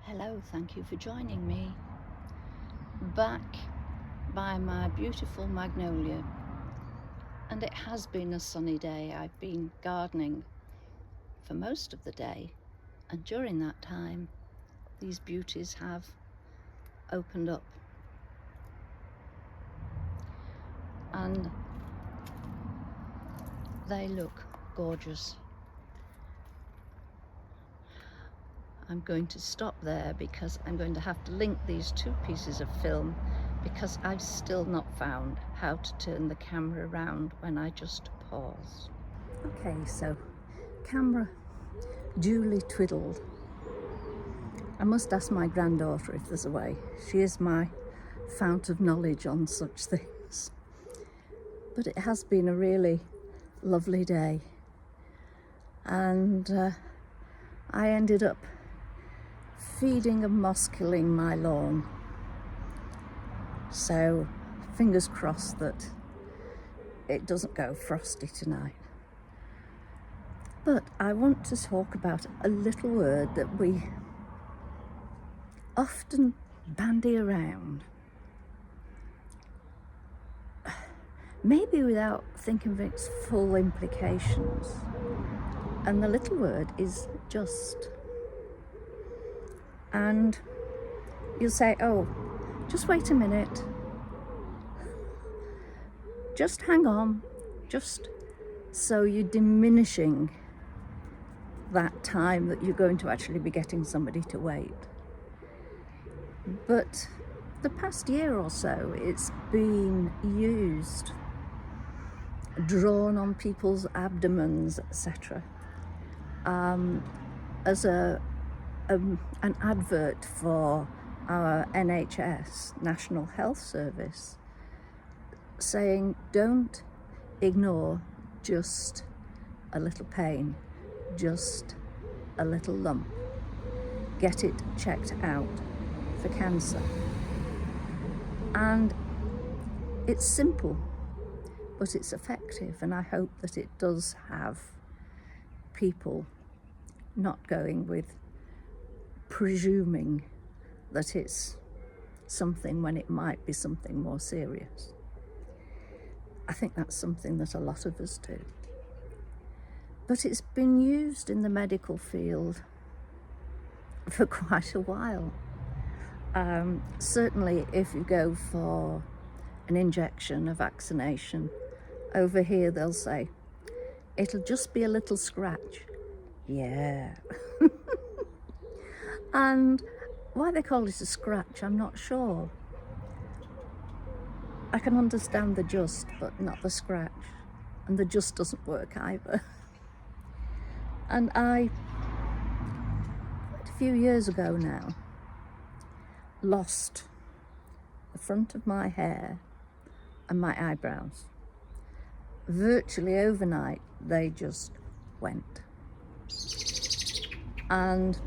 Hello, thank you for joining me back by my beautiful magnolia. And it has been a sunny day. I've been gardening for most of the day, and during that time these beauties have opened up, and they look gorgeous. I'm going to stop there because I'm going to have to link these two pieces of film, because I've still not found how to turn the camera around when I just pause. Okay, so camera duly twiddled. I must ask my granddaughter if there's a way. She is my fount of knowledge on such things. But it has been a really lovely day, and I ended up feeding and moss killing my lawn, so fingers crossed that it doesn't go frosty tonight. But I want to talk about a little word that we often bandy around, maybe without thinking of its full implications, and the little word is just. And you'll say, oh, just wait a minute, just hang on, just so you're diminishing that time that you're going to actually be getting somebody to wait. But the past year or so, it's been used, drawn on people's abdomens, etc., as an advert for our NHS, National Health Service, saying don't ignore just a little pain, just a little lump. Get it checked out for cancer. And it's simple, but it's effective, and I hope that it does have people not going with presuming that it's something when it might be something more serious. I think that's something that a lot of us do. But it's been used in the medical field for quite a while. Certainly if you go for an injection, a vaccination, over here they'll say, it'll just be a little scratch. Yeah. And why they call it a scratch, I'm not sure. I can understand the just, but not the scratch. And the just doesn't work either. And I, quite a few years ago now, lost the front of my hair and my eyebrows. Virtually overnight, they just went. And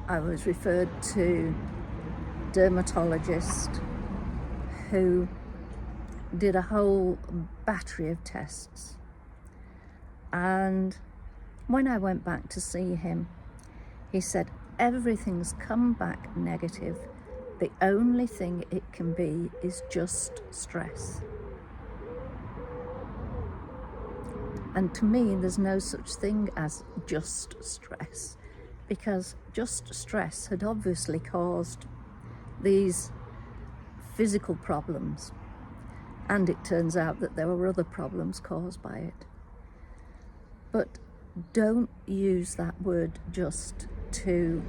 I was referred to a dermatologist who did a whole battery of tests. And when I went back to see him, he said, everything's come back negative. The only thing it can be is just stress. And to me, there's no such thing as just stress, because just stress had obviously caused these physical problems, and it turns out that there were other problems caused by it. But don't use that word just to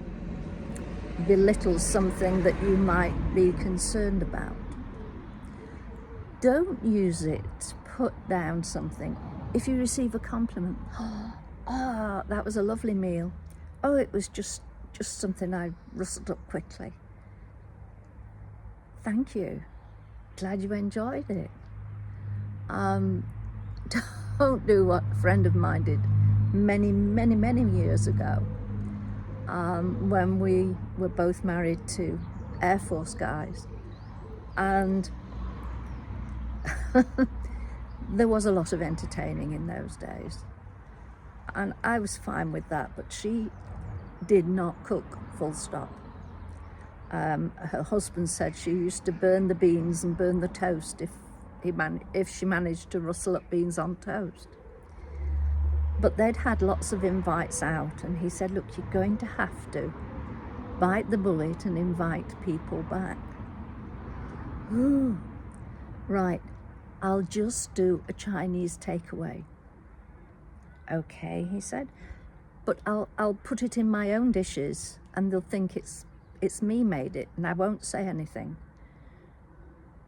belittle something that you might be concerned about. Don't use it to put down something. If you receive a compliment, oh, that was a lovely meal. Oh, it was just something I rustled up quickly. Thank you. Glad you enjoyed it. Don't do what a friend of mine did many years ago, when we were both married to Air Force guys. And there was a lot of entertaining in those days. And I was fine with that, but she did not cook, full stop. Her husband said she used to burn the beans and burn the toast if she managed to rustle up beans on toast. But they'd had lots of invites out, and he said, look, you're going to have to bite the bullet and invite people back. Right, I'll just do a Chinese takeaway. Okay, he said, but I'll put it in my own dishes and they'll think it's me made it, and I won't say anything.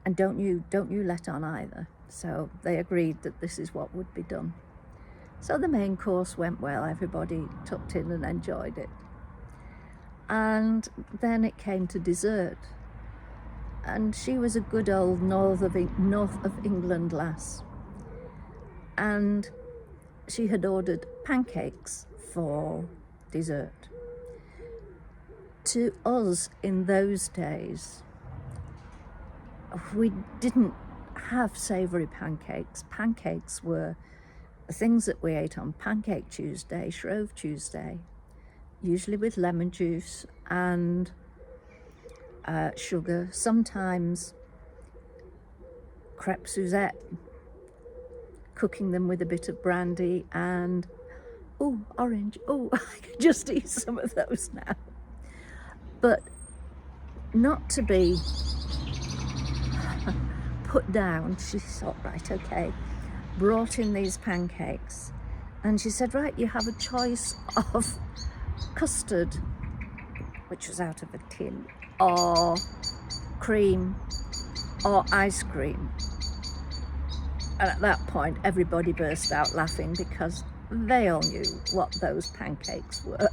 And don't you let on either. So they agreed that this is what would be done. So the main course went well, everybody tucked in and enjoyed it. And then it came to dessert. And she was a good old north of England lass. And she had ordered pancakes for dessert. To us in those days, we didn't have savoury pancakes. Pancakes were the things that we ate on Pancake Tuesday, Shrove Tuesday, usually with lemon juice and sugar, sometimes crepe Suzette, cooking them with a bit of brandy and, orange. I could just eat some of those now. But not to be put down, she thought, right, okay, brought in these pancakes. And she said, right, you have a choice of custard, which was out of a tin, or cream, or ice cream. And at that point, everybody burst out laughing because they all knew what those pancakes were.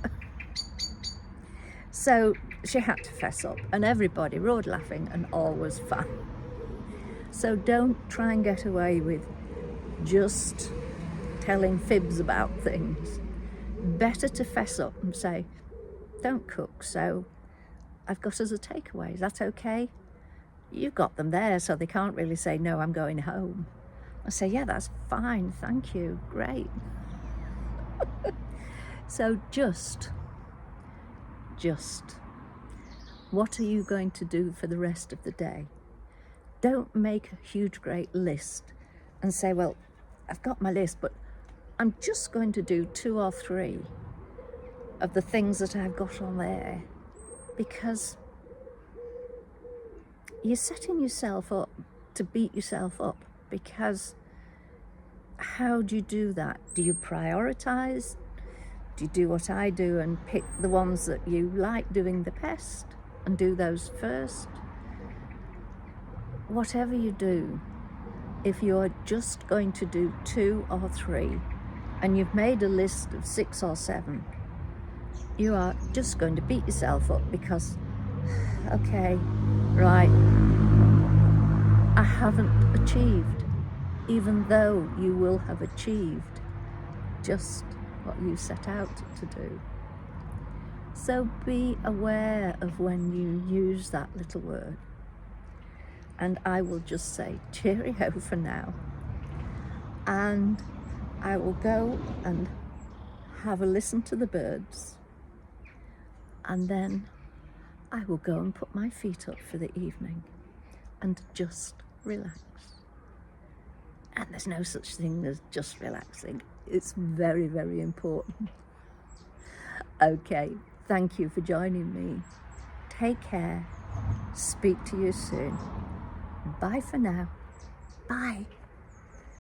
So she had to fess up, and everybody roared laughing, and all was fun. So don't try and get away with just telling fibs about things. Better to fess up and say, don't cook, so I've got us a takeaway. Is that okay? You've got them there, so they can't really say, no, I'm going home. I say, yeah, that's fine, thank you, great. So just, what are you going to do for the rest of the day? Don't make a huge, great list and say, well, I've got my list, but I'm just going to do 2 or 3 of the things that I've got on there, because you're setting yourself up to beat yourself up. Because how do you do that? Do you prioritize? Do you do what I do and pick the ones that you like doing the best and do those first? Whatever you do, if you're just going to do 2 or 3 and you've made a list of 6 or 7, you are just going to beat yourself up because, okay, right, I haven't achieved, even though you will have achieved just what you set out to do. So be aware of when you use that little word. And I will just say cheerio for now. And I will go and have a listen to the birds. And then I will go and put my feet up for the evening and just relax. And there's no such thing as just relaxing. It's very, very important. Okay, thank you for joining me. Take care. Speak to you soon. Bye for now. Bye.